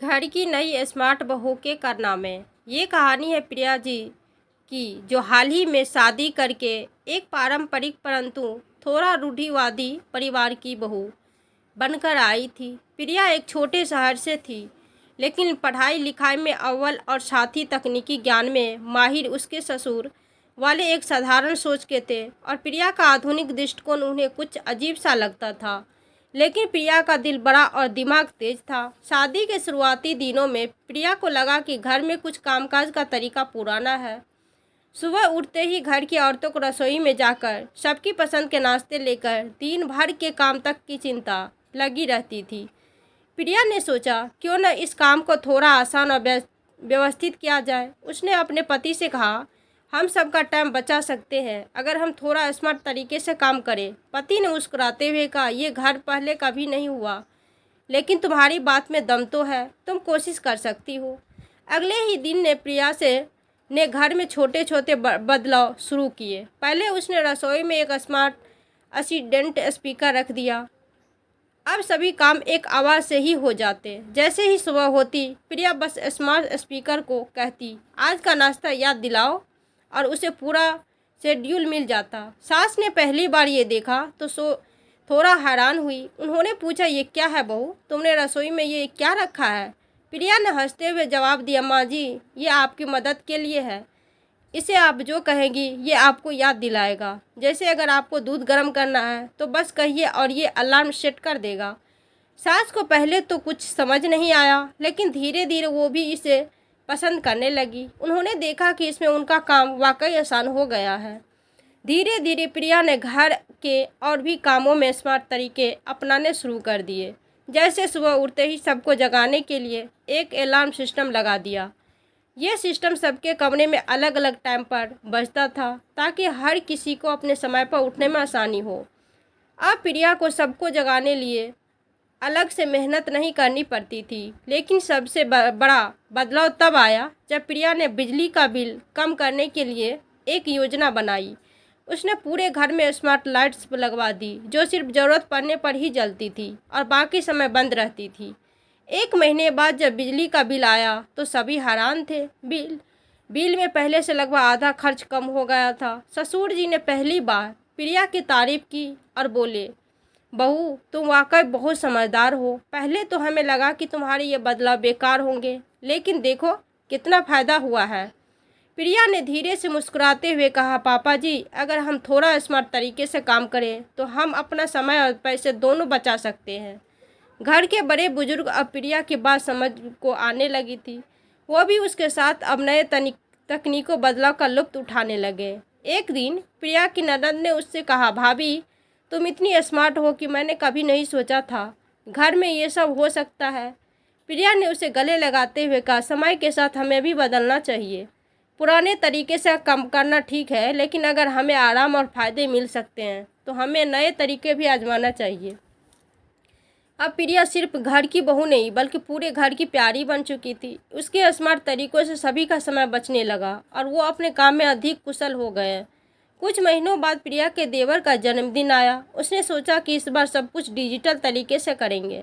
घर की नई स्मार्ट बहू के कारनामे। ये कहानी है प्रिया जी की, जो हाल ही में शादी करके एक पारंपरिक परंतु थोड़ा रूढ़िवादी परिवार की बहू बनकर आई थी। प्रिया एक छोटे शहर से थी, लेकिन पढ़ाई लिखाई में अव्वल और साथ ही तकनीकी ज्ञान में माहिर उसके ससुर वाले एक साधारण सोच के थे, और प्रिया का आधुनिक दृष्टिकोण उन्हें कुछ अजीब सा लगता था। लेकिन प्रिया का दिल बड़ा और दिमाग तेज था। शादी के शुरुआती दिनों में प्रिया को लगा कि घर में कुछ कामकाज का तरीका पुराना है। सुबह उठते ही घर की औरतों को रसोई में जाकर सबकी पसंद के नाश्ते लेकर दिन भर के काम तक की चिंता लगी रहती थी। प्रिया ने सोचा, क्यों न इस काम को थोड़ा आसान और व्यवस्थित किया जाए। उसने अपने पति से कहा, हम सबका टाइम बचा सकते हैं अगर हम थोड़ा स्मार्ट तरीके से काम करें। पति ने मुस्कुराते हुए कहा, ये घर पहले कभी नहीं हुआ, लेकिन तुम्हारी बात में दम तो है, तुम कोशिश कर सकती हो। अगले ही दिन ने प्रिया ने घर में छोटे छोटे बदलाव शुरू किए। पहले उसने रसोई में एक स्मार्ट असिस्टेंट स्पीकर रख दिया। अब सभी काम एक आवाज़ से ही हो जाते। जैसे ही सुबह होती, प्रिया बस स्मार्ट स्पीकर को कहती, आज का नाश्ता याद दिलाओ, और उसे पूरा शेड्यूल मिल जाता। सास ने पहली बार ये देखा तो थोड़ा हैरान हुई। उन्होंने पूछा, ये क्या है बहू, तुमने रसोई में ये क्या रखा है? प्रिया ने हंसते हुए जवाब दिया, माँ जी, ये आपकी मदद के लिए है। इसे आप जो कहेंगी ये आपको याद दिलाएगा। जैसे अगर आपको दूध गर्म करना है तो बस कहिए और ये अलार्म सेट कर देगा। सास को पहले तो कुछ समझ नहीं आया, लेकिन धीरे धीरे वो भी इसे पसंद करने लगी। उन्होंने देखा कि इसमें उनका काम वाकई आसान हो गया है। धीरे धीरे प्रिया ने घर के और भी कामों में स्मार्ट तरीके अपनाने शुरू कर दिए। जैसे सुबह उठते ही सबको जगाने के लिए एक अलार्म सिस्टम लगा दिया। ये सिस्टम सबके कमरे में अलग अलग टाइम पर बजता था, ताकि हर किसी को अपने समय पर उठने में आसानी हो। अब प्रिया को सबको जगाने लिए अलग से मेहनत नहीं करनी पड़ती थी। लेकिन सबसे बड़ा बदलाव तब आया जब प्रिया ने बिजली का बिल कम करने के लिए एक योजना बनाई। उसने पूरे घर में स्मार्ट लाइट्स लगवा दी, जो सिर्फ ज़रूरत पड़ने पर ही जलती थी और बाकी समय बंद रहती थी। एक महीने बाद जब बिजली का बिल आया तो सभी हैरान थे। बिल में पहले से लगभग आधा खर्च कम हो गया था। ससुर जी ने पहली बार प्रिया की तारीफ की और बोले, बहू, तुम वाकई बहुत समझदार हो। पहले तो हमें लगा कि तुम्हारे ये बदलाव बेकार होंगे, लेकिन देखो कितना फ़ायदा हुआ है। प्रिया ने धीरे से मुस्कुराते हुए कहा, पापा जी, अगर हम थोड़ा स्मार्ट तरीके से काम करें तो हम अपना समय और पैसे दोनों बचा सकते हैं। घर के बड़े बुजुर्ग अब प्रिया की बात समझ को आने लगी थी। वो भी उसके साथ अब नए तकनीकों बदलाव का लुत्फ़ उठाने लगे। एक दिन प्रिया की ननद ने उससे कहा, भाभी, तुम इतनी स्मार्ट हो कि मैंने कभी नहीं सोचा था घर में ये सब हो सकता है। प्रिया ने उसे गले लगाते हुए कहा, समय के साथ हमें भी बदलना चाहिए। पुराने तरीके से कम करना ठीक है, लेकिन अगर हमें आराम और फ़ायदे मिल सकते हैं तो हमें नए तरीके भी आजमाना चाहिए। अब प्रिया सिर्फ घर की बहू नहीं बल्कि पूरे घर की प्यारी बन चुकी थी। उसके स्मार्ट तरीकों से सभी का समय बचने लगा और वो अपने काम में अधिक कुशल हो गए। कुछ महीनों बाद प्रिया के देवर का जन्मदिन आया। उसने सोचा कि इस बार सब कुछ डिजिटल तरीके से करेंगे।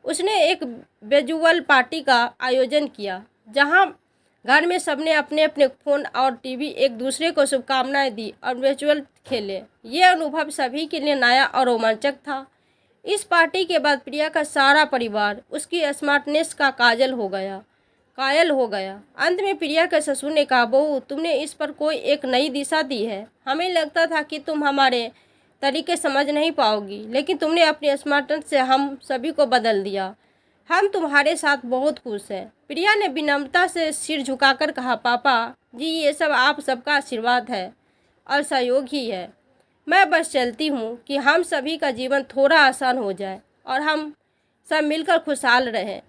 उसने एक विजुअल पार्टी का आयोजन किया, जहां घर में सबने अपने अपने फ़ोन और टीवी एक दूसरे को शुभकामनाएं दी और वर्चुअल खेले। ये अनुभव सभी के लिए नया और रोमांचक था। इस पार्टी के बाद प्रिया का सारा परिवार उसकी स्मार्टनेस का कायल हो गया। अंत में प्रिया के ससुर ने कहा, बहू, तुमने इस पर कोई एक नई दिशा दी है। हमें लगता था कि तुम हमारे तरीके समझ नहीं पाओगी, लेकिन तुमने अपनी स्मार्टनेस से हम सभी को बदल दिया। हम तुम्हारे साथ बहुत खुश हैं। प्रिया ने विनम्रता से सिर झुकाकर कहा, पापा जी, ये सब आप सबका आशीर्वाद है और सहयोग ही है। मैं बस चलती हूँ कि हम सभी का जीवन थोड़ा आसान हो जाए और हम सब मिलकर खुशहाल रहें।